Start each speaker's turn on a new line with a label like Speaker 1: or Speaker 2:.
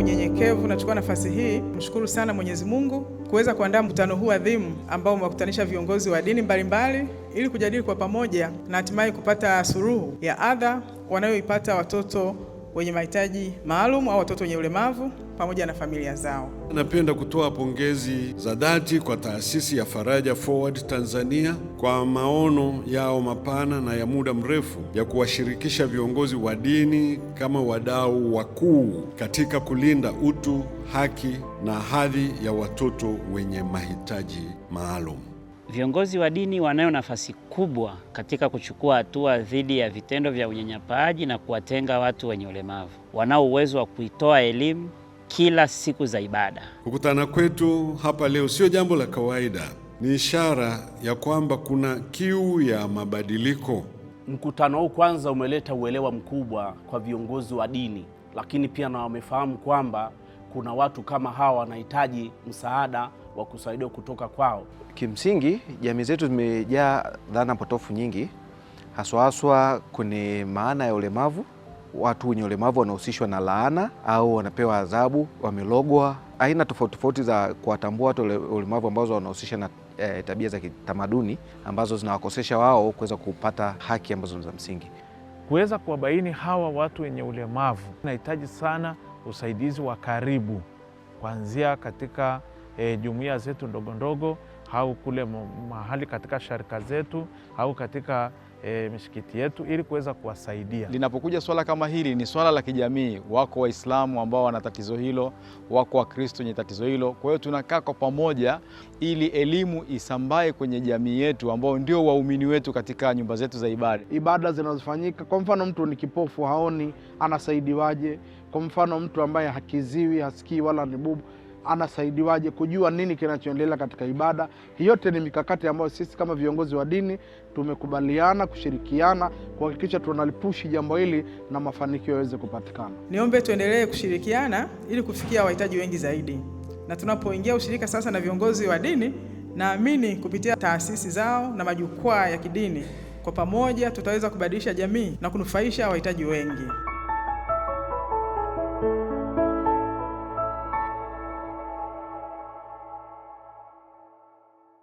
Speaker 1: unyenyekevu nachukua nafasi hii kumshukuru sana Mwenyezi Mungu kuweza kuandaa mkutano huu adhimu ambao umewakutanisha viongozi wa dini mbalimbali ili kujadili kwa pamoja na hatimaye kupata suluhu ya adha wanayoipata watoto wenye mahitaji maalum au watoto wenye ulemavu pamoja na familia zao.
Speaker 2: Napenda kutoa pongezi za dhati kwa taasisi ya Faraja Forward Tanzania kwa maono yao mapana na ya muda mrefu ya kuwashirikisha viongozi wa dini kama wadau wakuu katika kulinda utu, haki na hadhi ya watoto wenye mahitaji maalum.
Speaker 3: Viongozi wa dini wanayo nafasi kubwa katika kuchukua hatua dhidi ya vitendo vya unyanyapaaji na kuwatenga watu wenye ulemavu. Wanao uwezo wa kuitoa elimu kila siku za ibada.
Speaker 2: Kukutana kwetu hapa leo sio jambo la kawaida. Ni ishara ya kwamba kuna kiu ya mabadiliko.
Speaker 4: Mkutano huu kwanza umeleta uelewa mkubwa kwa viongozi wa dini, lakini pia na wamefahamu kwamba kuna watu kama hawa wanahitaji msaada wa kusaidiwa kutoka kwao.
Speaker 5: Kimsingi, jamii zetu zimejaa dhana potofu nyingi, haswa kwenye maana ya ulemavu. Watu wenye ulemavu wanahusishwa na laana au wanapewa adhabu, wamelogwa. Aina tofauti tofauti za kuwatambua watu ulemavu ambazo wanahusisha na tabia za kitamaduni ambazo zinawakosesha wao kuweza kupata haki ambazo ni za msingi.
Speaker 6: Kuweza kuwabaini hawa watu wenye ulemavu nahitaji sana usaidizi wa karibu, kuanzia katika jumuiya zetu ndogo ndogo au kule mahali katika sharika zetu au katika misikiti yetu ili kuweza kuwasaidia.
Speaker 7: Linapokuja swala kama hili, ni swala la kijamii. Wako Waislamu ambao wana tatizo hilo, wako Wakristo wenye tatizo hilo. Kwa hiyo tunakaa kwa pamoja ili elimu isambae kwenye jamii yetu ambao ndio waumini wetu katika nyumba zetu za ibada.
Speaker 8: Ibada zinazofanyika, kwa mfano mtu ni kipofu haoni, anasaidiwaje? Kwa mfano mtu ambaye hakiziwi, hasikii wala ni bubu, anasaidiwaje kujua nini kinachoendelea katika ibada? Hii yote ni mikakati ambayo sisi kama viongozi wa dini tumekubaliana kushirikiana kuhakikisha tunalipushi jambo hili na mafanikio yaweze kupatikana.
Speaker 1: Niombe tuendelee kushirikiana ili kufikia wahitaji wengi zaidi. Na tunapoingia ushirika sasa na viongozi wa dini, naamini kupitia taasisi zao na majukwaa ya kidini, kwa pamoja tutaweza kubadilisha jamii na kunufaisha wahitaji wengi.